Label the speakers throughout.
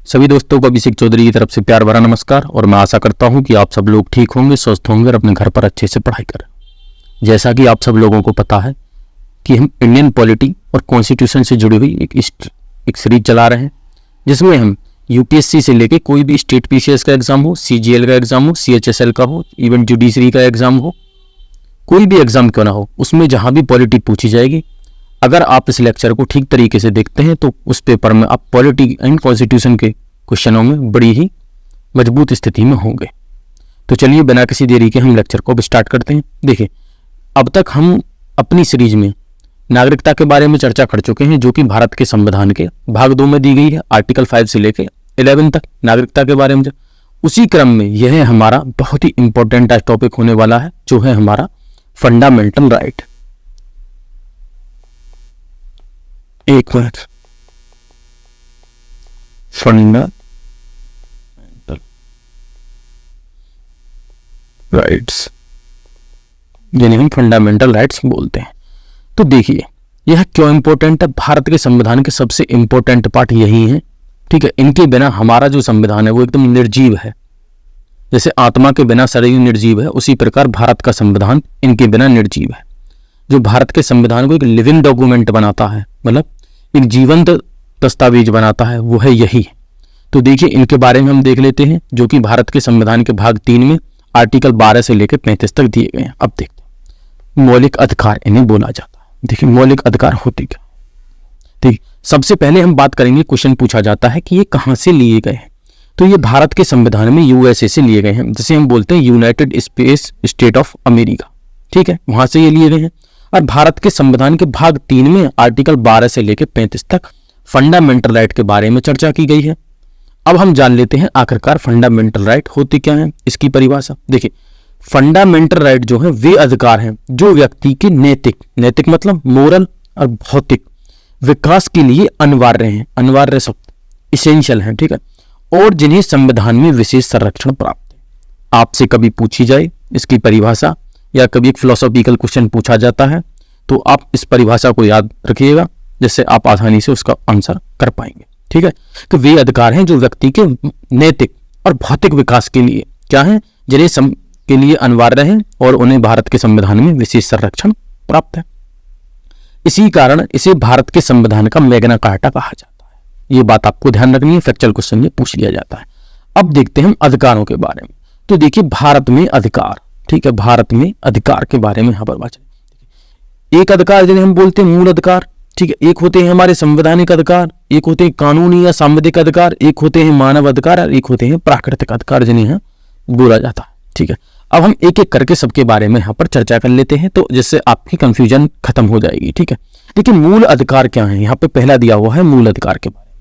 Speaker 1: सभी दोस्तों को अभिषेक चौधरी की तरफ से प्यार भरा नमस्कार। और मैं आशा करता हूं कि आप सब लोग ठीक होंगे, स्वस्थ होंगे और अपने घर पर अच्छे से पढ़ाई करें। जैसा कि आप सब लोगों को पता है कि हम इंडियन पॉलिटी और कॉन्स्टिट्यूशन से जुड़ी हुई एक सीरीज चला रहे हैं, जिसमें हम यूपीएससी से लेके कोई भी स्टेट पीसीएस का एग्जाम हो, सीजीएल का एग्जाम हो, सीएचएसएल का हो, इवन जुडिशरी का एग्जाम हो, कोई भी एग्जाम क्यों ना हो, उसमें जहां भी पॉलिटी पूछी जाएगी, अगर आप इस लेक्चर को ठीक तरीके से देखते हैं तो उस पेपर में आप पॉलिटी एंड कॉन्स्टिट्यूशन के क्वेश्चनों में बड़ी ही मजबूत स्थिति में होंगे। तो चलिए बिना किसी देरी के हम लेक्चर को अब स्टार्ट करते हैं। देखिए, अब तक हम अपनी सीरीज में नागरिकता के बारे में चर्चा कर चुके हैं, जो कि भारत के संविधान के भाग 2 में दी गई है, आर्टिकल 5 से लेकर 11 तक नागरिकता के बारे में। उसी क्रम में यह हमारा बहुत ही इंपॉर्टेंट टॉपिक होने वाला है, जो है हमारा फंडामेंटल राइट। एक मिनट, फंडामेंटल राइट्स, जिन्हें हम फंडामेंटल राइट्स बोलते हैं। तो देखिए यह क्यों इंपॉर्टेंट है। भारत के संविधान के सबसे इंपॉर्टेंट पार्ट यही है, ठीक है। इनके बिना हमारा जो संविधान है वो एकदम निर्जीव है। जैसे आत्मा के बिना शरीर निर्जीव है, उसी प्रकार भारत का संविधान इनके बिना निर्जीव है। जो भारत के संविधान को एक लिविंग डॉक्यूमेंट बनाता है, मतलब एक जीवंत दस्तावेज बनाता है, वो है यही। तो देखिए इनके बारे में हम देख लेते हैं, जो कि भारत के संविधान के भाग 3 में आर्टिकल 12 से लेकर 35 तक दिए गए हैं। अब देखते हैं, मौलिक अधिकार इन्हें बोला जाता है। देखिए मौलिक अधिकार होते क्या। ठीक, सबसे पहले हम बात करेंगे, क्वेश्चन पूछा जाता है कि ये कहां से लिए गए हैं। तो ये भारत के संविधान में यूएसए से लिए गए हैं, जिसे हम बोलते हैं United space state of America, ठीक है, वहां से ये लिए गए हैं। और भारत के संविधान के भाग 3 में आर्टिकल 12 से लेकर 35 तक फंडामेंटल राइट के बारे में चर्चा की गई है। अब हम जान लेते हैं आखिरकार फंडामेंटल राइट होती क्या है, इसकी परिभाषा। देखिए, फंडामेंटल राइट जो है वे अधिकार हैं जो व्यक्ति के नैतिक मतलब मोरल और भौतिक विकास के लिए अनिवार्य हैं, अनिवार्य शब्द इसेंशियल हैं, ठीक है, और जिन्हें संविधान में विशेष संरक्षण प्राप्त है। आपसे कभी पूछी जाए इसकी परिभाषा, या कभी एक फिलोसॉफिकल क्वेश्चन पूछा जाता है, तो आप इस परिभाषा को याद रखिएगा, जिससे आप आसानी से उसका आंसर कर पाएंगे, ठीक है। तो वे अधिकार हैं जो व्यक्ति के नैतिक और भौतिक विकास के लिए क्या है, जिन्हें के लिए अनिवार्य है और उन्हें भारत के संविधान में विशेष संरक्षण प्राप्त है। इसी कारण इसे भारत के संविधान का मैग्ना कार्टा कहा जाता है। ये बात आपको ध्यान रखनी है, फैक्चुअल क्वेश्चन में पूछ लिया जाता है। अब देखते हैं हम अधिकारों के बारे में। तो देखिए भारत में अधिकार, ठीक है, भारत में अधिकार के बारे में यहाँ पर बात है। एक अधिकार जिन्हें हम बोलते हैं मूल अधिकार, ठीक है, एक होते हैं हमारे संवैधानिक अधिकार, एक होते हैं कानूनी या सांविधिक अधिकार, एक होते हैं मानव अधिकार और एक होते हैं प्राकृतिक अधिकार, जिन्हें बोला जाता है, ठीक है। अब हम एक एक करके सबके बारे में यहाँ पर चर्चा कर लेते हैं, तो जिससे आपकी कंफ्यूजन खत्म हो जाएगी, ठीक है। देखिए मूल अधिकार क्या है, यहाँ पे पहला दिया हुआ है मूल अधिकार के बारे में।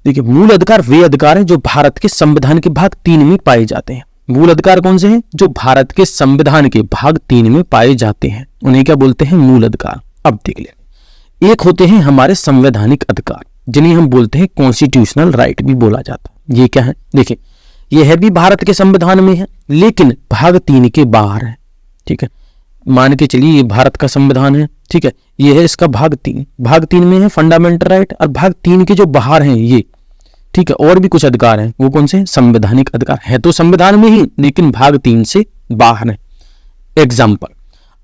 Speaker 1: देखिए मूल अधिकार वे अधिकार हैं जो भारत के संविधान के भाग 3 में पाए जाते हैं। मूल अधिकार कौन से हैं? जो भारत के संविधान के भाग 3 में पाए जाते हैं, उन्हें क्या बोलते हैं? मूल अधिकार। अब देख लेंगे, एक होते हैं हमारे संवैधानिक अधिकार, जिन्हें हम बोलते हैं कॉन्स्टिट्यूशनल राइट भी बोला जाता है। ये क्या है? देखिए यह भी भारत के संविधान में है, लेकिन भाग 3 के बाहर है, ठीक है। मान के चलिए ये भारत का संविधान है, ठीक है, ये है इसका भाग 3। भाग 3 में है फंडामेंटल राइट, और भाग 3 के जो बाहर हैं ये, ठीक है, और भी कुछ अधिकार हैं। वो कौन से? संवैधानिक अधिकार है तो संविधान में ही, लेकिन भाग 3 से बाहर है। एग्जाम्पल,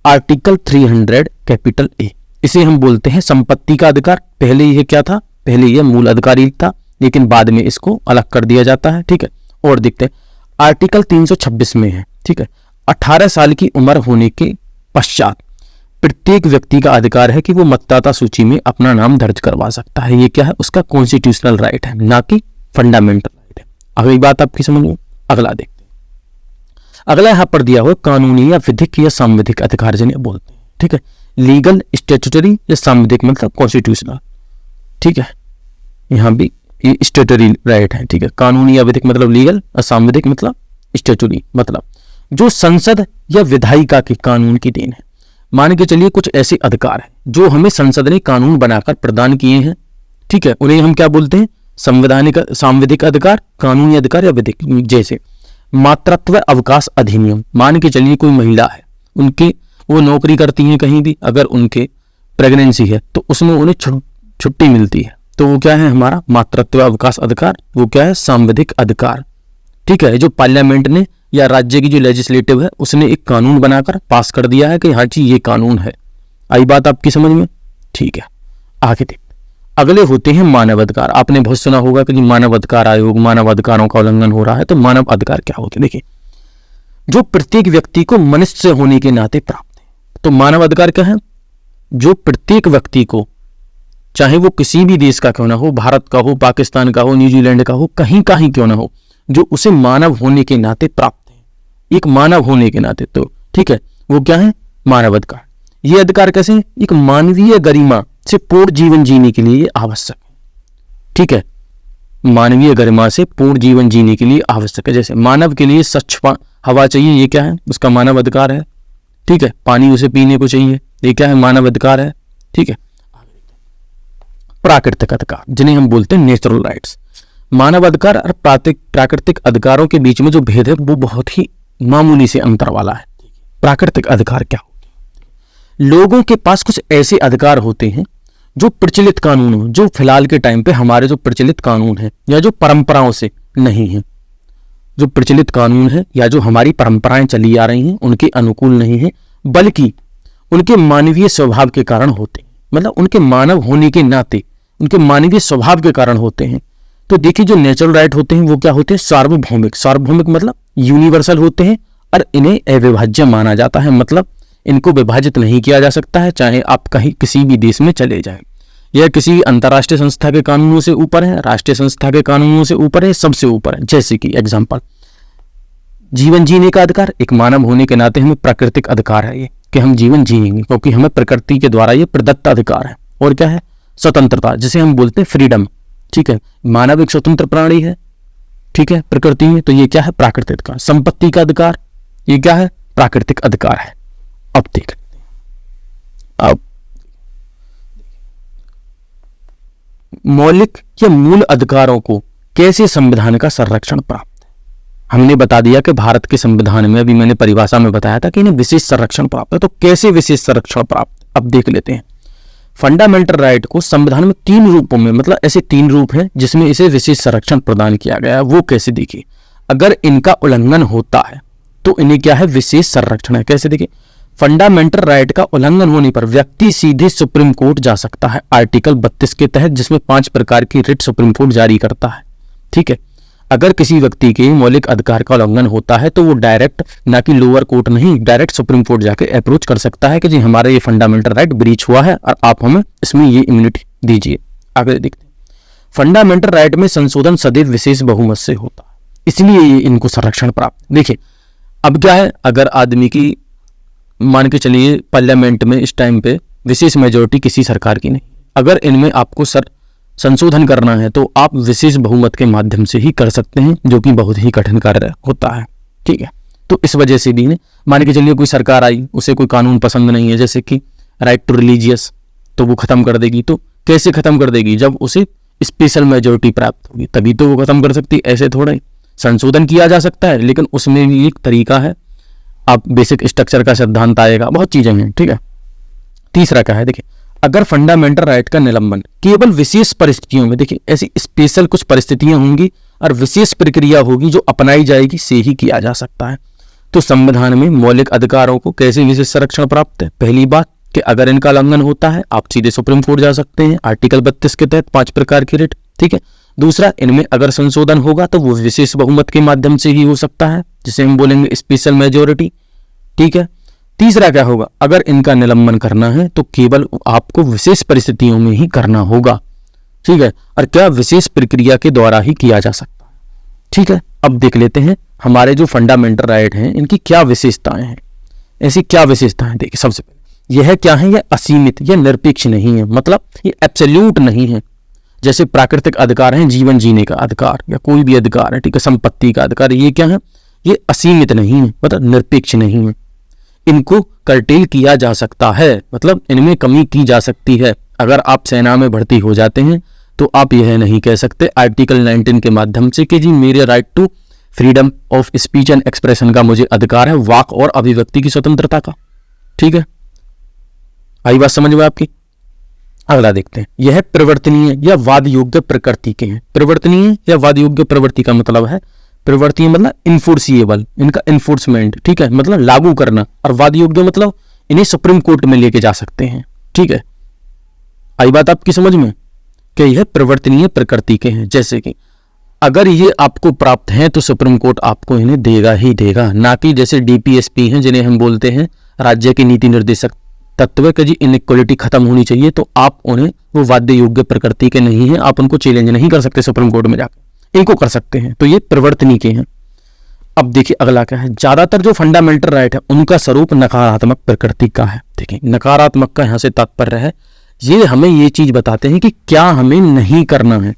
Speaker 1: आर्टिकल 300 कैपिटल ए, इसे हम बोलते हैं संपत्ति का अधिकार। पहले यह क्या था? पहले यह मूल अधिकार ही था, लेकिन बाद में इसको अलग कर दिया जाता है, ठीक है। और देखते हैं आर्टिकल 326 में है, ठीक है, 18 साल की उम्र होने के पश्चात प्रत्येक व्यक्ति का अधिकार है कि वो मतदाता सूची में अपना नाम दर्ज करवा सकता है। ये क्या है? उसका कॉन्स्टिट्यूशनल राइट है, ना कि फंडामेंटल राइट है। अगली बात आपकी समझ में। अगला देखते हैं, अगला यहां पर दिया हुआ कानूनी या विधिक या सांविधिक अधिकार जिन्हें बोलते हैं, ठीक है। लीगल, स्टैट्यूटरी या सांविधिक मतलब कॉन्स्टिट्यूशनल, ठीक है, यहां भी ये स्टैट्यूटरी राइट है, ठीक है। कानूनी या विधिक मतलब लीगल, और सांविधिक मतलब स्टैट्यूटरी मतलब जो संसद या विधायिका के कानून की देन है। मान के चलिए कुछ ऐसे अधिकार हैं जो हमें संसद ने कानून बनाकर प्रदान किए हैं, ठीक है, उन्हें हम क्या बोलते हैं? संवैधानिक, सांविधिक अधिकार, कानूनी अधिकार या विधिक। जैसे मातृत्व अवकाश अधिनियम, मान के चलिए कोई महिला है, उनके वो नौकरी करती हैं कहीं भी, अगर उनके प्रेगनेंसी है तो उसमें उन्हें छुट्टी मिलती है, तो वो क्या है हमारा मातृत्व अवकाश अधिकार, वो क्या है सांविधिक अधिकार। ठीक है, जो पार्लियामेंट ने या राज्य की जो लेजिस्लेटिव है उसने एक कानून बनाकर पास कर दिया है कि हाँ जी ये कानून है। आई बात आपकी समझ में? ठीक है, आगे देखते। अगले होते हैं मानव अधिकार। आपने बहुत सुना होगा कि मानव अधिकार आयोग, मानव अधिकारों का उल्लंघन हो रहा है। तो मानव अधिकार क्या होते हैं? देखिए, जो प्रत्येक व्यक्ति को मनुष्य होने के नाते प्राप्त है। तो मानव अधिकार क्या है? जो प्रत्येक व्यक्ति को, चाहे वो किसी भी देश का क्यों ना हो, भारत का हो, पाकिस्तान का हो, न्यूजीलैंड का हो, कहीं का ही क्यों ना हो, जो उसे मानव होने के नाते प्राप्त है, एक मानव होने के नाते। तो ठीक है, वो क्या है? मानव अधिकार। ये अधिकार कैसे है? एक मानवीय गरिमा से पूर्ण जीवन जीने के लिए आवश्यक है। ठीक है, मानवीय गरिमा से पूर्ण जीवन जीने के लिए आवश्यक है। जैसे मानव के लिए स्वच्छ हवा चाहिए, ये क्या है? उसका मानव अधिकार है। ठीक है, पानी उसे पीने को चाहिए, ये क्या है? मानव अधिकार है। ठीक है, प्राकृतिक अधिकार जिन्हें हम बोलते हैं नेचुरल राइट्स। मानव अधिकार और प्राकृतिक अधिकारों के बीच में जो भेद है वो बहुत ही मामूली से अंतर वाला है। प्राकृतिक अधिकार क्या होते हैं? लोगों के पास कुछ ऐसे अधिकार होते हैं जो प्रचलित कानून हो, जो फिलहाल के टाइम पे हमारे जो प्रचलित कानून है या जो परंपराओं से नहीं है, जो प्रचलित कानून है या जो हमारी परंपराएं चली आ रही हैं उनके अनुकूल नहीं है, बल्कि उनके मानवीय स्वभाव के कारण होते हैं। मतलब उनके मानव होने के नाते, उनके मानवीय स्वभाव के कारण होते हैं। तो देखिए, जो नेचुरल राइट होते हैं वो क्या होते हैं? सार्वभौमिक। सार्वभौमिक मतलब यूनिवर्सल होते हैं और इन्हें अविभाज्य माना जाता है। मतलब इनको विभाजित नहीं किया जा सकता है, चाहे आप कहीं किसी भी देश में चले जाएं। यह किसी अंतर्राष्ट्रीय संस्था के कानूनों से ऊपर है, राष्ट्रीय संस्था के कानूनों से ऊपर है, सबसे ऊपर है। जैसे कि एग्जाम्पल, जीवन जीने का अधिकार, एक मानव होने के नाते हमें प्राकृतिक अधिकार है ये कि हम जीवन जिएंगे, क्योंकि हमें प्रकृति के द्वारा ये प्रदत्त अधिकार है। और क्या है? स्वतंत्रता, जिसे हम बोलते हैं फ्रीडम। ठीक है, मानव एक स्वतंत्र प्राणी है। ठीक है, प्रकृति में, तो ये क्या है? प्राकृतिक अधिकार। संपत्ति का अधिकार, ये क्या है? प्राकृतिक अधिकार है। अब देख लेते हैं, अब मौलिक या मूल अधिकारों को कैसे संविधान का संरक्षण प्राप्त है। हमने बता दिया कि भारत के संविधान में, अभी मैंने परिभाषा में बताया था कि इन्हें विशेष संरक्षण प्राप्त है। तो कैसे विशेष संरक्षण प्राप्त? अब देख लेते हैं। फंडामेंटल राइट को संविधान में 3 रूपों में, मतलब ऐसे 3 रूप हैं जिसमें इसे विशेष संरक्षण प्रदान किया गया है। वो कैसे? देखिए, अगर इनका उल्लंघन होता है तो इन्हें क्या है? विशेष संरक्षण है। कैसे? देखिए, फंडामेंटल राइट का उल्लंघन होने पर व्यक्ति सीधे सुप्रीम कोर्ट जा सकता है, आर्टिकल 32 के तहत, जिसमें 5 प्रकार की रिट सुप्रीम कोर्ट जारी करता है। ठीक है, अगर किसी व्यक्ति के मौलिक अधिकार का उल्लंघन होता है तो वो डायरेक्ट, ना कि लोअर कोर्ट नहीं, डायरेक्ट सुप्रीम कोर्ट जाके अप्रोच कर सकता है कि जी हमारा ये फंडामेंटल राइट ब्रीच हुआ है और आप हमें इसमें ये इम्यूनिटी दीजिए। आगे देखते हैं। फंडामेंटल राइट में संशोधन सदैव विशेष बहुमत से होता है, इसलिए ये इनको संरक्षण प्राप्त। देखिए, अब क्या है? अगर आदमी की, मान के चलिए पार्लियामेंट में इस टाइम पे विशेष मेजोरिटी किसी सरकार की नहीं, अगर इनमें आपको संशोधन करना है तो आप विशेष बहुमत के माध्यम से ही कर सकते हैं, जो कि बहुत ही कठिन कार्य होता है। ठीक है, तो इस वजह से भी मान के चलिए कोई सरकार आई, उसे कोई कानून पसंद नहीं है, जैसे कि राइट टू रिलीजियस, तो वो खत्म कर देगी। तो कैसे खत्म कर देगी? जब उसे स्पेशल मेजोरिटी प्राप्त होगी तभी तो वो खत्म कर सकती। ऐसे थोड़ा ही संशोधन किया जा सकता है, लेकिन उसमें भी एक तरीका है, आप बेसिक स्ट्रक्चर का सिद्धांत आएगा, बहुत चीजें हैं। ठीक है, तीसरा क्या है? देखिए, अगर फंडामेंटल राइट का निलंबन केवल विशेष परिस्थितियों में, देखिए ऐसी स्पेशल कुछ परिस्थितियां होंगी और विशेष प्रक्रिया होगी जो अपनाई जाएगी, से ही किया जा सकता है। तो संविधान में मौलिक अधिकारों को कैसे विशेष संरक्षण प्राप्त है? पहली बात कि अगर इनका उल्लंघन होता है आप सीधे सुप्रीम कोर्ट जा सकते हैं, आर्टिकल 32 के तहत 5 प्रकार की रिट। ठीक है, दूसरा, इनमें अगर संशोधन होगा तो वो विशेष बहुमत के माध्यम से ही हो सकता है, जिसे हम बोलेंगे स्पेशल मेजोरिटी। ठीक है, तीसरा क्या होगा? अगर इनका निलंबन करना है तो केवल आपको विशेष परिस्थितियों में ही करना होगा। ठीक है, और क्या? विशेष प्रक्रिया के द्वारा ही किया जा सकता है। ठीक है, अब देख लेते हैं हमारे जो फंडामेंटल राइट हैं इनकी क्या विशेषताएं हैं। ऐसी क्या विशेषताएं? देखिए, सबसे पहले यह क्या है? यह असीमित, यह निरपेक्ष नहीं है, मतलब ये एब्सोल्यूट नहीं है। जैसे प्राकृतिक अधिकार है, जीवन जीने का अधिकार या कोई भी अधिकार है, ठीक है, संपत्ति का अधिकार, ये क्या है? ये असीमित नहीं है, मतलब निरपेक्ष नहीं है। इनको कर्टेल किया जा सकता है, मतलब इनमें कमी की जा सकती है। अगर आप सेना में भर्ती हो जाते हैं तो आप यह नहीं कह सकते आर्टिकल 19 के माध्यम से कि जी मेरे right to freedom of speech and expression का मुझे अधिकार है, वाक और अभिव्यक्ति की स्वतंत्रता का। ठीक है, आई बात समझ में आपकी? अगला देखते हैं, यह परिवर्तनीय या वाद योग्य प्रकृति के हैं। परिवर्तनीय या वाद योग्य प्रवृत्ति का मतलब है, परिवर्तनीय मतलब इन्फोर्सिएबल, इनका इन्फोर्समेंट, ठीक है, मतलब लागू करना, और वाद योग्य मतलब इन्हें सुप्रीम कोर्ट में लेके जा सकते हैं। ठीक है, आई बात आपकी समझ में कि यह परिवर्तनीय प्रकृति के हैं। जैसे कि अगर ये आपको प्राप्त हैं तो सुप्रीम कोर्ट आपको इन्हें देगा ही देगा, ना कि जैसे डीपीएसपी हैं जिन्हें हम बोलते हैं राज्य के नीति निर्देशक तत्व के जी इनइक्वालिटी खत्म होनी चाहिए, तो आप उन्हें, वो वाद्य योग्य प्रकृति के नहीं है, आप उनको चैलेंज नहीं कर सकते सुप्रीम कोर्ट में जाकर, इनको कर सकते हैं, तो ये परिवर्तनीय के हैं। अब देखिए अगला क्या है, ज्यादातर जो फंडामेंटल राइट है उनका स्वरूप नकारात्मक प्रकृति का है। देखिए नकारात्मक का यहां से तात्पर्य है, ये हमें ये चीज बताते हैं कि क्या हमें नहीं करना है,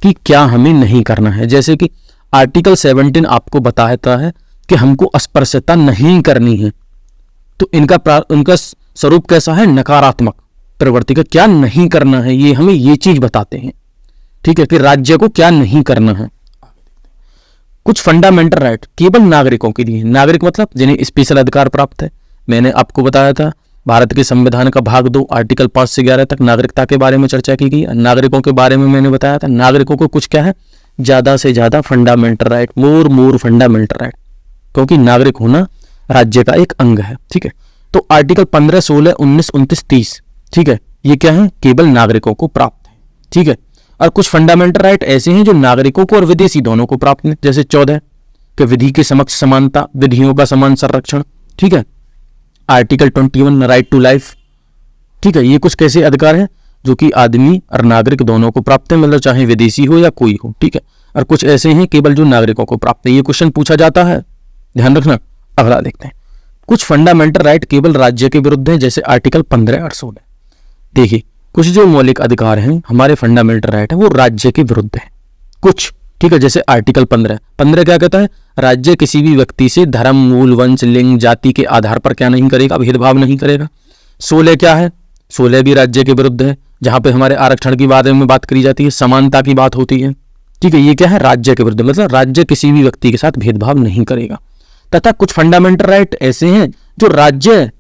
Speaker 1: कि क्या हमें नहीं करना है। जैसे कि आर्टिकल 17 आपको बताता है कि हमको अस्पृश्यता नहीं करनी है, तो इनका स्वरूप कैसा है, नकारात्मक प्रवृत्ति का, क्या नहीं करना है, ये हमें ये चीज बताते हैं। ठीक है, कि राज्य को क्या नहीं करना है। कुछ फंडामेंटल राइट केवल नागरिकों के लिए, नागरिक मतलब जिन्हें स्पेशल अधिकार प्राप्त है। मैंने आपको बताया था भारत के संविधान का भाग 2 आर्टिकल 5 से 11 तक नागरिकता के बारे में चर्चा की गई। नागरिकों के बारे में मैंने बताया था, नागरिकों को कुछ क्या है, ज्यादा से ज्यादा फंडामेंटल राइट, मोर फंडामेंटल राइट, क्योंकि नागरिक होना राज्य का एक अंग है। ठीक है, तो आर्टिकल 15, 16, 19, 29, 30, ठीक है, ये क्या है, केवल नागरिकों को प्राप्त है। ठीक है, और कुछ फंडामेंटल राइट ऐसे हैं जो नागरिकों को और विदेशी दोनों को प्राप्त है। जैसे 14 कि विधि के समक्ष समानता, विधियों का समान संरक्षण। ठीक है, आर्टिकल 21 राइट टू लाइफ। ठीक है, ये कुछ कैसे अधिकार है जो कि आदमी और नागरिक दोनों को प्राप्त है, मतलब चाहे विदेशी हो या कोई हो। ठीक है, और कुछ ऐसे हैं केवल जो नागरिकों को प्राप्त है। ये क्वेश्चन पूछा जाता है, ध्यान रखना। अगला देखते हैं, कुछ फंडामेंटल राइट केवल राज्य के विरुद्ध है, जैसे आर्टिकल 15 और 16। देखिए कुछ जो मौलिक अधिकार हैं हमारे फंडामेंटल राइट है वो राज्य के विरुद्ध है कुछ। ठीक है, जैसे आर्टिकल 15 क्या कहता है, राज्य किसी भी व्यक्ति से धर्म, मूल, वंश, लिंग, जाति के आधार पर क्या नहीं करेगा, भेदभाव नहीं करेगा। 16 क्या है, 16 भी राज्य के विरुद्ध है, जहां पे हमारे आरक्षण के बारे में बात करी जाती है, समानता की बात होती है। ठीक है, ये क्या है, राज्य के विरुद्ध, मतलब राज्य किसी भी व्यक्ति के साथ भेदभाव नहीं करेगा। तथा कुछ फंडामेंटल राइट ऐसे हैं जो राज्य,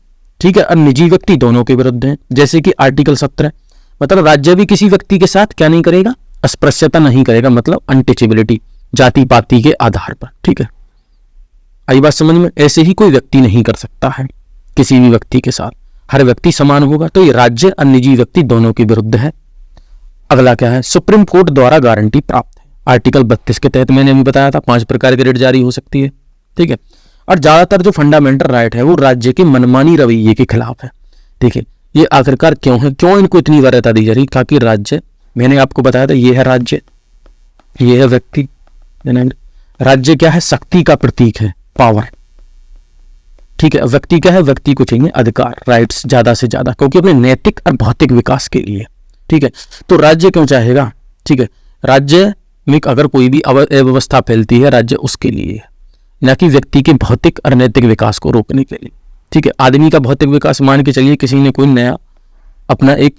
Speaker 1: ठीक है, और निजी व्यक्ति दोनों के विरुद्ध हैं। जैसे कि आर्टिकल 17, मतलब राज्य भी किसी व्यक्ति के साथ क्या नहीं करेगा, अस्पृश्यता नहीं करेगा, मतलब अनटचेबिलिटी, जाति पाति के आधार पर। ठीक है, आई बात समझ में। ऐसे ही कोई व्यक्ति नहीं कर सकता है किसी भी व्यक्ति के साथ, हर व्यक्ति समान होगा। तो ये राज्य और निजी व्यक्ति दोनों के विरुद्ध है। अगला क्या है, सुप्रीम कोर्ट द्वारा गारंटी प्राप्त है। आर्टिकल 32 के तहत मैंने अभी बताया था 5 प्रकार की रिट जारी हो सकती है। ठीक है, और ज्यादातर जो फंडामेंटल राइट है वो राज्य के मनमानी रवैये के खिलाफ है। देखिए ये आखिरकार क्यों है, क्यों इनको इतनी वरीयता दी जा रही, ताकि राज्य, मैंने आपको बताया था ये है राज्य, ये है व्यक्ति। राज्य क्या है, शक्ति का प्रतीक है, पावर। ठीक है, व्यक्ति क्या है, व्यक्ति को चाहिए अधिकार, राइट्स ज्यादा से ज्यादा, क्योंकि अपने नैतिक और भौतिक विकास के लिए। ठीक है, तो राज्य क्यों चाहेगा। ठीक है, राज्य में अगर कोई भी अव्यवस्था फैलती है, राज्य उसके लिए है, न कि व्यक्ति के भौतिक और नैतिक विकास को रोकने के लिए। ठीक है, आदमी का भौतिक विकास मान के चलिए किसी ने कोई नया अपना एक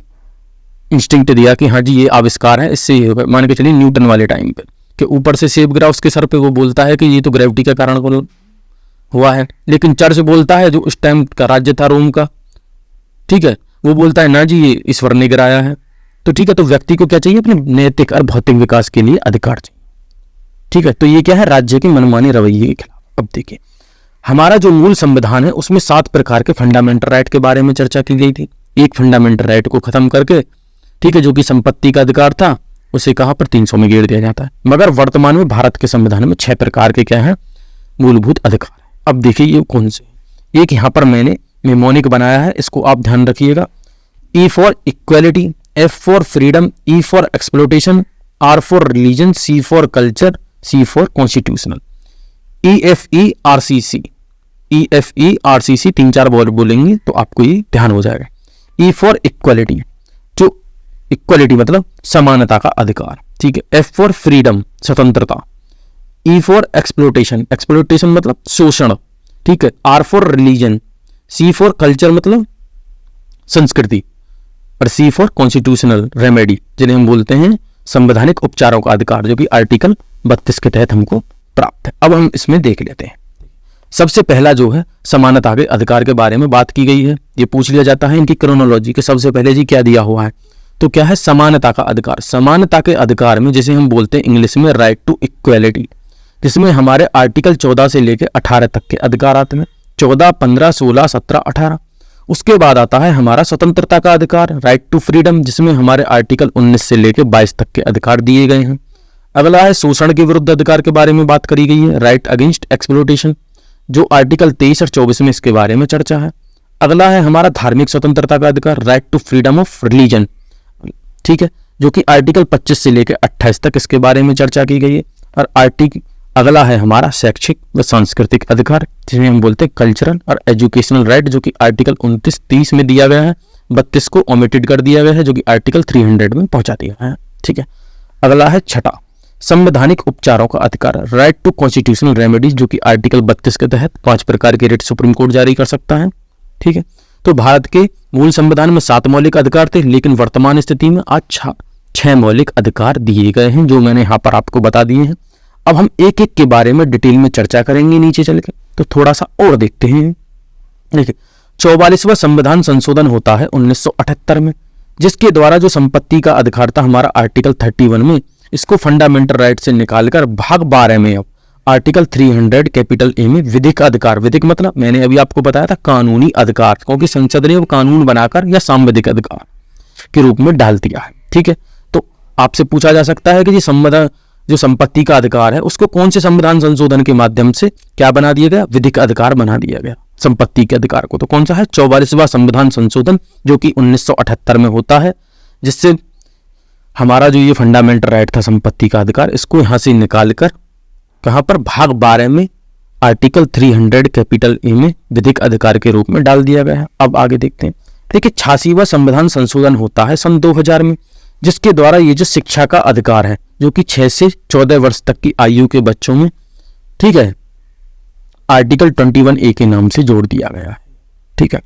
Speaker 1: इंस्टिंक्ट दिया कि हाँ जी ये आविष्कार है, इससे ये होगा, मान के चलिए न्यूटन वाले टाइम पे कि ऊपर से सेब गिरा उसके सर पे, वो बोलता है कि ये तो ग्रेविटी के कारण हुआ है। लेकिन चर्च बोलता है, जो उस टाइम का राज्य था रोम का, ठीक है, वो बोलता है ना जी ये ईश्वर ने गिराया है। तो ठीक है, तो व्यक्ति को क्या चाहिए, अपने नैतिक और भौतिक विकास के लिए अधिकार चाहिए। ठीक है, तो ये क्या है, राज्य के मनमानी रवैये के खिलाफ। अब देखिए हमारा जो मूल संविधान है उसमें 7 प्रकार के फंडामेंटल राइट के बारे में चर्चा की गई थी। एक फंडामेंटल राइट को खत्म करके, ठीक है, जो कि संपत्ति का अधिकार था, उसे कहां पर 300 में घेर दिया जाता है। मगर वर्तमान में भारत के संविधान में 6 प्रकार के क्या है, मूलभूत अधिकार है। अब देखिए ये कौन से, एक यहां पर मैंने मेमोनिक बनाया है, इसको आप ध्यान रखिएगा। E for equality, F for freedom, E for exploitation, R for religion, C for culture, C for constitutional. EFERCC, EFERCC 3-4 बार बोलेंगे तो आपको ये ध्यान हो जाएगा। E फॉर इक्वालिटी, जो इक्वालिटी मतलब समानता का अधिकार। ठीक है, F फॉर फ्रीडम, स्वतंत्रता। E फॉर एक्सप्लोटेशन, एक्सप्लोटेशन मतलब शोषण। ठीक है, R for religion, C for culture मतलब संस्कृति, और C फॉर कॉन्स्टिट्यूशनल रेमेडी, जिन्हें हम बोलते हैं संवैधानिक उपचारों का अधिकार, जो कि आर्टिकल 32 के तहत हमको प्राप्त है। अब हम इसमें देख लेते हैं। सबसे पहला जो है समानता के अधिकार के बारे में बात की गई है। ये पूछ लिया जाता है इनकी क्रोनोलॉजी के, सबसे पहले जी क्या दिया हुआ है, तो क्या है, समानता का अधिकार। समानता के अधिकार में जिसे हम बोलते हैं इंग्लिश में राइट टू इक्वेलिटी, जिसमें हमारे आर्टिकल 14 से लेकर 18 तक के अधिकार आते हैं। 14, 15, 16, 17, 18। उसके बाद आता है हमारा स्वतंत्रता का अधिकार, राइट टू फ्रीडम, जिसमें हमारे आर्टिकल 19 से लेकर 22 तक के अधिकार दिए गए हैं। अगला है शोषण के विरुद्ध अधिकार के बारे में बात करी गई है, राइट अगेंस्ट एक्सप्लॉयटेशन, जो आर्टिकल 23 और 24 में इसके बारे में चर्चा है। अगला है हमारा धार्मिक स्वतंत्रता का अधिकार, right to freedom of religion, ठीक है, जो कि आर्टिकल 25 से लेकर 28 तक इसके बारे में चर्चा की गई है। और अगला है हमारा शैक्षिक व सांस्कृतिक अधिकार, जिसे हम बोलते हैं कल्चरल और एजुकेशनल राइट, जो कि आर्टिकल 29, 30 में दिया गया है। 32 को ओमिटेड कर दिया गया है, जो कि आर्टिकल 300 में पहुंचा दिया है, ठीक है। अगला है छठा, संवैधानिक उपचारों का अधिकार, राइट टू कॉन्स्टिट्यूशनल रेमेडीज, जो कि आर्टिकल 32 के तहत 5 प्रकार के रिट सुप्रीम कोर्ट जारी कर सकता है, ठीक है। तो भारत के मूल संविधान में 7 मौलिक अधिकार थे, लेकिन वर्तमान स्थिति में आज 6 मौलिक अधिकार दिए गए हैं, जो मैंने यहाँ पर आपको बता दिए हैं। अब हम एक एक के बारे में डिटेल में चर्चा करेंगे नीचे चल के, तो थोड़ा सा और देखते हैं। देखिए, 44वां संविधान संशोधन होता है 1978 में, जिसके द्वारा जो संपत्ति का अधिकार था हमारा आर्टिकल 31 में, इसको फंडामेंटल राइट से निकालकर भाग 12 में अब आर्टिकल 300 कैपिटल ए में विधिक अधिकार, विधिक मतलब मैंने अभी आपको बताया था कानूनी अधिकार, क्योंकि संसद ने वो कानून बनाकर या सांविधिक अधिकार के रूप में डाल दिया है, ठीक है। तो आपसे पूछा जा सकता है कि जी संविधान जो संपत्ति का अधिकार है उसको कौन से संविधान संशोधन के माध्यम से क्या बना दिया गया, विधिक अधिकार बना दिया गया संपत्ति के अधिकार को। तो कौन सा है, 44वां संविधान संशोधन, जो कि 1978 में होता है, जिससे हमारा जो ये फंडामेंटल राइट था संपत्ति का अधिकार, इसको यहां से निकालकर कहां पर भाग 12 में आर्टिकल 300 कैपिटल ए में विधिक अधिकार के रूप में डाल दिया गया है। अब आगे देखते हैं। देखिए, 86वां संविधान संशोधन होता है सन 2000 में, जिसके द्वारा ये जो शिक्षा का अधिकार है, जो कि 6 से 14 वर्ष तक की आयु के बच्चों में, ठीक है, आर्टिकल 21A के नाम से जोड़ दिया गया है, ठीक है।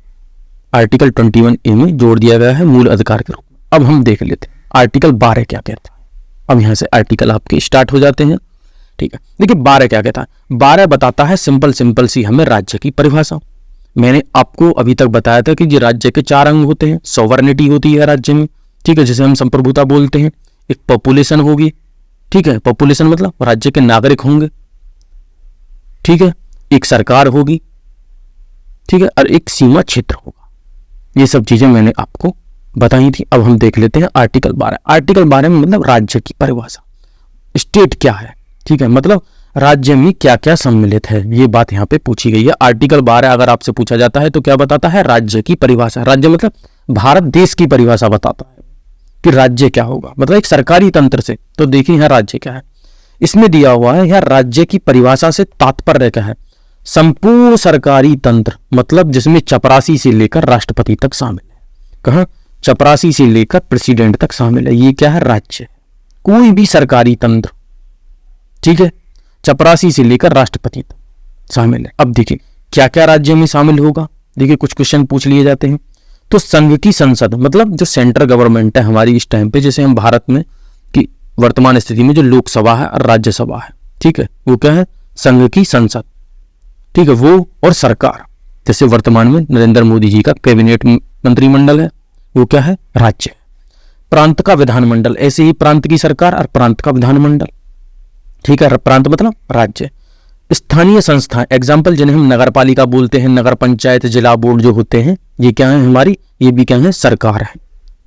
Speaker 1: आर्टिकल 21A में जोड़ दिया गया है मूल अधिकार के रूप में। अब हम देख लेते हैं आर्टिकल 12 क्या कहता है। अब यहां से आर्टिकल आपके स्टार्ट हो जाते हैं, ठीक है। देखिए 12 क्या कहता है, 12 बताता है सिंपल सी हमें राज्य की परिभाषा। मैंने आपको अभी तक बताया था कि ये राज्य के 4 अंग होते हैं, सॉवरेनिटी होती है राज्य में, ठीक है, जिसे हम संप्रभुता बोलते हैं। एक पॉपुलेशन होगी, ठीक है, पॉपुलेशन मतलब राज्य के नागरिक होंगे, ठीक है। एक सरकार होगी, ठीक है, और एक सीमा क्षेत्र होगा। ये सब चीजें मैंने आपको बताई थी। अब हम देख लेते हैं आर्टिकल 12। आर्टिकल 12 में मतलब राज्य की परिभाषा, स्टेट क्या है, ठीक है, मतलब राज्य में क्या क्या सम्मिलित है, ये बात यहाँ पे पूछी गई है। आर्टिकल 12 अगर आपसे पूछा जाता है तो क्या बताता है, राज्य की परिभाषा। राज्य मतलब भारत देश की परिभाषा बताता है कि राज्य क्या होगा, मतलब एक सरकारी तंत्र से। तो देखिए यहाँ राज्य क्या है, इसमें दिया हुआ है यहाँ राज्य की परिभाषा से तात्पर्य क्या है, संपूर्ण सरकारी तंत्र, मतलब जिसमें चपरासी से लेकर राष्ट्रपति तक शामिल है। कहाँ, चपरासी से लेकर प्रेसिडेंट तक शामिल है, ये क्या है, राज्य। कोई भी सरकारी तंत्र, ठीक है, चपरासी से लेकर राष्ट्रपति तक शामिल है। अब देखिए क्या क्या राज्य में शामिल होगा। देखिए कुछ क्वेश्चन पूछ लिए जाते हैं। तो संघ की संसद मतलब जो सेंट्रल गवर्नमेंट है हमारी इस टाइम पे, जैसे हम भारत में कि वर्तमान स्थिति में जो लोकसभा है और राज्यसभा है, ठीक है, वो क्या है, संघ की संसद, ठीक है, वो और सरकार। जैसे वर्तमान में नरेंद्र मोदी जी का कैबिनेट मंत्रिमंडल है, वो क्या है, राज्य। प्रांत का विधानमंडल, ऐसे ही प्रांत की सरकार और प्रांत का विधानमंडल, ठीक है, प्रांत मतलब राज्य। स्थानीय संस्थाएं, एग्जाम्पल जिन्हें हम नगर पालिका बोलते हैं, नगर पंचायत, जिला बोर्ड जो होते हैं, ये क्या है हमारी, ये भी क्या है, सरकार है,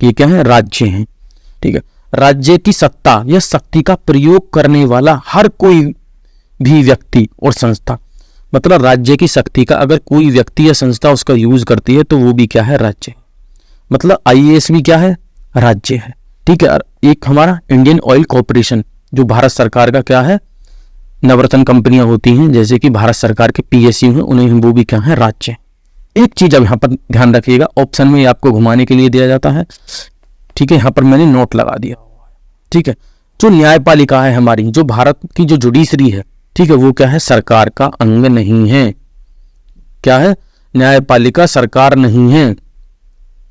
Speaker 1: ये क्या है, राज्य हैं, ठीक है। राज्य की सत्ता या शक्ति का प्रयोग करने वाला हर कोई भी व्यक्ति और संस्था, मतलब राज्य की शक्ति का अगर कोई व्यक्ति या संस्था उसका यूज करती है तो वो भी क्या है, राज्य। मतलब IAS भी क्या है, राज्य है, ठीक है। एक हमारा इंडियन ऑयल कॉर्पोरेशन जो भारत सरकार का क्या है, नवरत्न कंपनियां होती हैं, जैसे कि भारत सरकार के PSU हैं, उन्हें वो भी क्या है, राज्य। एक चीज अब यहाँ पर ध्यान रखिएगा, ऑप्शन में आपको घुमाने के लिए दिया जाता है, ठीक है, यहाँ पर मैंने नोट लगा दिया हुआ है, ठीक है। जो न्यायपालिका है हमारी, जो भारत की जो जुडिशरी है, ठीक है, वो क्या है, सरकार का अंग नहीं है। क्या है, न्यायपालिका सरकार नहीं है,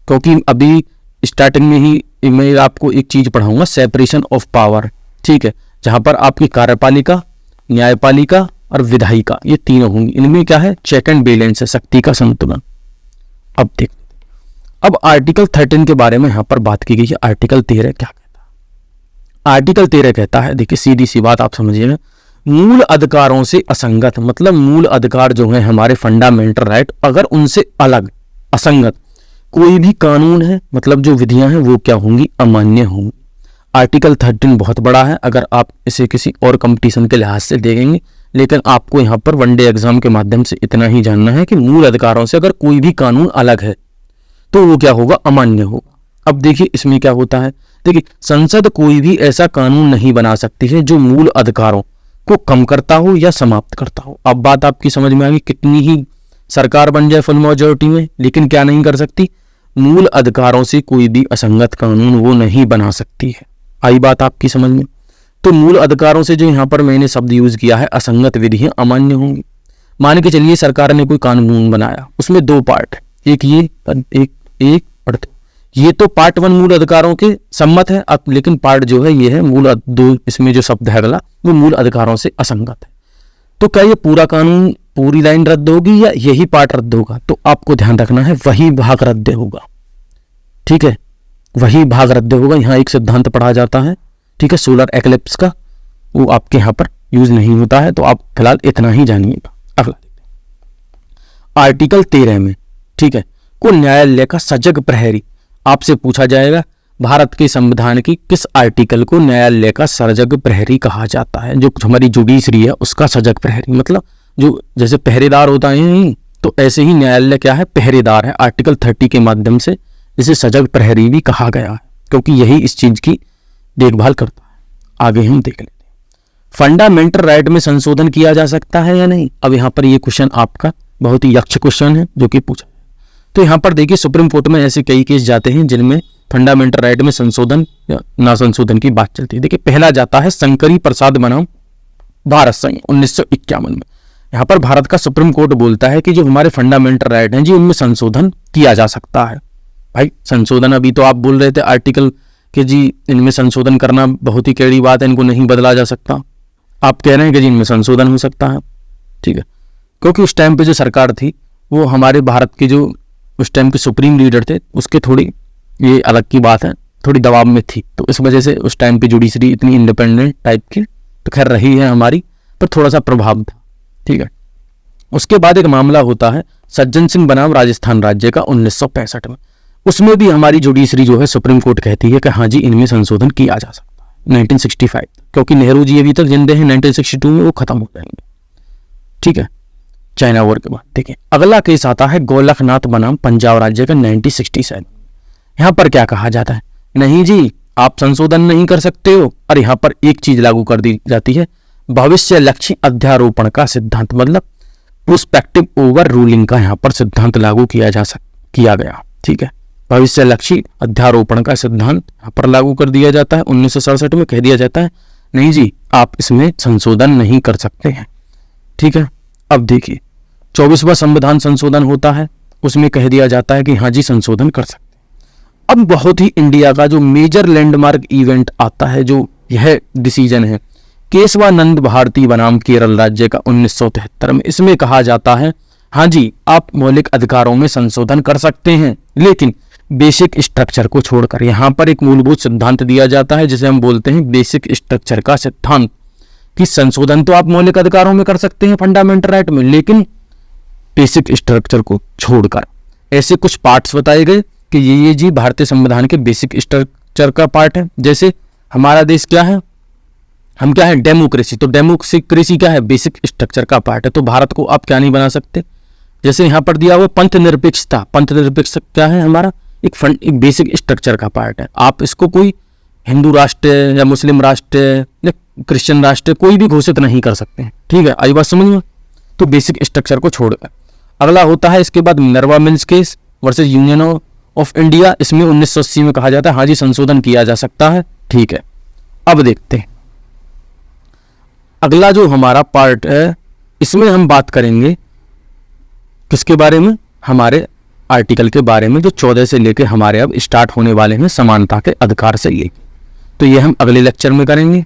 Speaker 1: क्योंकि अभी स्टार्टिंग में ही मैं आपको एक चीज पढ़ाऊंगा, सेपरेशन ऑफ पावर, ठीक है, जहां पर आपकी कार्यपालिका, न्यायपालिका और विधायिका ये तीनों होंगी। इनमें क्या है, चेक एंड बैलेंस है, शक्ति का संतुलन। अब देख, अब आर्टिकल 13 के बारे में यहां पर बात की गई है। आर्टिकल 13 क्या कहता है? आर्टिकल 13 कहता है, देखिए सीधी सी बात आप समझिएगा, मूल अधिकारों से असंगत, मतलब मूल अधिकार जो है हमारे फंडामेंटल राइट, अगर उनसे अलग असंगत कोई भी कानून है, मतलब जो विधियां हैं वो क्या होंगी? अमान्य होंगी। आर्टिकल 13 बहुत बड़ा है, अगर आप इसे किसी और कंपटीशन के लिहाज से देखेंगे, लेकिन आपको यहाँ पर वनडे एग्जाम के माध्यम से इतना ही जानना है कि मूल अधिकारों से अगर कोई भी कानून अलग है तो वो क्या होगा? अमान्य होगा। अब देखिए इसमें क्या होता है, देखिए संसद कोई भी ऐसा कानून नहीं बना सकती है जो मूल अधिकारों को कम करता हो या समाप्त करता हो। अब बात आपकी समझ में आ गई, कितनी ही सरकार बन जाए फुल मेजॉरिटी में, लेकिन क्या नहीं कर सकती? मूल अधिकारों से कोई भी असंगत कानून वो नहीं बना सकती है। आई बात आपकी समझ में? तो मूल अधिकारों से जो यहाँ पर मैंने शब्द यूज किया है, असंगत विधियां अमान्य होंगी। मान के चलिए सरकार ने कोई कानून बनाया, उसमें दो पार्ट है, एक ये एक और ये तो पार्ट 1 मूल अधिकारों के सम्मत है, अब लेकिन पार्ट जो है ये है मूल 2, इसमें जो शब्द है अगला वो मूल अधिकारों से असंगत है। तो क्या ये पूरा कानून, पूरी लाइन रद्द होगी या यही पार्ट रद्द होगा? तो आपको ध्यान रखना है वही भाग रद्द होगा। ठीक है, वही भाग रद्द होगा। यहाँ एक सिद्धांत पढ़ा जाता है, ठीक है, सोलर एक्लिप्स का, वो आपके यहाँ पर यूज नहीं होता है, तो आप फिलहाल इतना ही जानिएगा। अगला देखते हैं आर्टिकल 13 में, ठीक है, को न्यायालय का सजग प्रहरी। आपसे पूछा जाएगा भारत के संविधान की किस आर्टिकल को न्यायालय का सजग प्रहरी कहा जाता है? जो हमारी जुडिशरी है उसका सजग प्रहरी, मतलब जो जैसे पहरेदार होता है, तो ऐसे ही न्यायालय क्या है? पहरेदार है। आर्टिकल 30 के माध्यम से इसे सजग प्रहरी भी कहा गया है, क्योंकि यही इस चीज की देखभाल करता है। आगे हम देख लेते हैं फंडामेंटल राइट में संशोधन किया जा सकता है या नहीं। अब यहाँ पर ये क्वेश्चन आपका बहुत ही यक्ष क्वेश्चन है जो कि पूछा। तो यहाँ पर देखिए सुप्रीम कोर्ट में ऐसे कई केस जाते हैं जिनमें फंडामेंटल राइट में संशोधन या ना संशोधन की बात चलती है। देखिए पहला जाता है शंकरी प्रसाद बनाम भारत संघ 1951 में। यहाँ पर भारत का सुप्रीम कोर्ट बोलता है कि जो हमारे फंडामेंटल राइट हैं जी उनमें संशोधन किया जा सकता है। भाई संशोधन, अभी तो आप बोल रहे थे आर्टिकल कि जी इनमें संशोधन करना बहुत ही टेढ़ी बात है, इनको नहीं बदला जा सकता। आप कह रहे हैं कि जी इनमें संशोधन हो सकता है, ठीक है, क्योंकि उस टाइम पे जो सरकार थी वो हमारे भारत के जो उस टाइम के सुप्रीम लीडर थे उसके थोड़ी, ये अलग की बात है, थोड़ी दबाव में थी, तो इस वजह से उस टाइम पे जुडिशरी इतनी इंडिपेंडेंट टाइप की तो खैर रही है हमारी, पर थोड़ा सा प्रभाव था, ठीक है। उसके बाद एक मामला होता है सज्जन सिंह बनाम राजस्थान राज्य का 1965 में। उसमें भी हमारी जुडिशरी जो है सुप्रीम कोर्ट कहती है कि हाँ जी इनमें संशोधन किया जा सकता है 1965, क्योंकि नेहरू जी अभी तक जिंदे हैं, 1962 में वो खत्म हो जाएंगे, ठीक है, चाइना वॉर के बाद। देखिए अगला केस आता है गोलखनाथ बनाम पंजाब राज्य का 1967। यहाँ पर क्या कहा जाता है? नहीं जी आप संशोधन नहीं कर सकते हो, और यहाँ पर एक चीज लागू कर दी जाती है, भविष्य लक्ष्य अध्यारोपण का सिद्धांत, मतलब प्रोस्पेक्टिव ओवर रूलिंग का यहाँ पर सिद्धांत लागू किया गया, ठीक है। भविष्य लक्ष्य अध्यारोपण का सिद्धांत यहाँ पर लागू कर दिया जाता है। 1967 में कह दिया जाता है नहीं जी आप इसमें संशोधन नहीं कर सकते हैं, ठीक है। अब देखिए 24वां संविधान संशोधन होता है, उसमें कह दिया जाता है कि हाँ जी संशोधन कर सकते हैं। अब बहुत ही इंडिया का जो मेजर लैंडमार्क इवेंट आता है, जो यह डिसीजन है केशवानंद भारती बनाम केरल राज्य का 1973 में। इसमें कहा जाता है हाँ जी आप मौलिक अधिकारों में संशोधन कर सकते हैं, लेकिन बेसिक स्ट्रक्चर को छोड़कर। यहाँ पर एक मूलभूत सिद्धांत दिया जाता है जिसे हम बोलते हैं बेसिक स्ट्रक्चर का सिद्धांत, कि संशोधन तो आप मौलिक अधिकारों में कर सकते हैं फंडामेंटल राइट में, लेकिन बेसिक स्ट्रक्चर को छोड़कर। ऐसे कुछ पार्ट्स बताए गए कि ये जी भारतीय संविधान के बेसिक स्ट्रक्चर का पार्ट है। जैसे हमारा देश क्या है, हम क्या है डेमोक्रेसी, तो डेमोक्रेसी क्या है बेसिक स्ट्रक्चर का पार्ट है, तो भारत को आप क्या नहीं बना सकते। जैसे यहाँ पर दिया हुआ पंथ निरपेक्षता, पंथ निरपेक्ष क्या है हमारा एक बेसिक स्ट्रक्चर का पार्ट है। आप इसको कोई हिंदू राष्ट्र या मुस्लिम राष्ट्र या क्रिश्चियन राष्ट्र कोई भी घोषित नहीं कर सकते हैं, ठीक है, आई बात समझ में। तो बेसिक स्ट्रक्चर को छोड़कर अगला होता है इसके बाद Minerva mills case versus union of India. इसमें 1980 में कहा जाता है हाँ जी संशोधन किया जा सकता है, ठीक है। अब देखते हैं अगला जो हमारा पार्ट है, इसमें हम बात करेंगे किसके बारे में, हमारे आर्टिकल के बारे में जो 14 से लेके हमारे अब स्टार्ट होने वाले हैं समानता के अधिकार से लेके। तो ये हम अगले लेक्चर में करेंगे,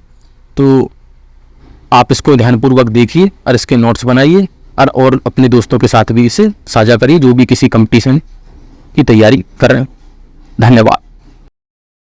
Speaker 1: तो आप इसको ध्यानपूर्वक देखिए और इसके नोट्स बनाइए और अपने दोस्तों के साथ भी इसे साझा करिए जो भी किसी कंपटीशन की तैयारी कर रहे हैं। धन्यवाद।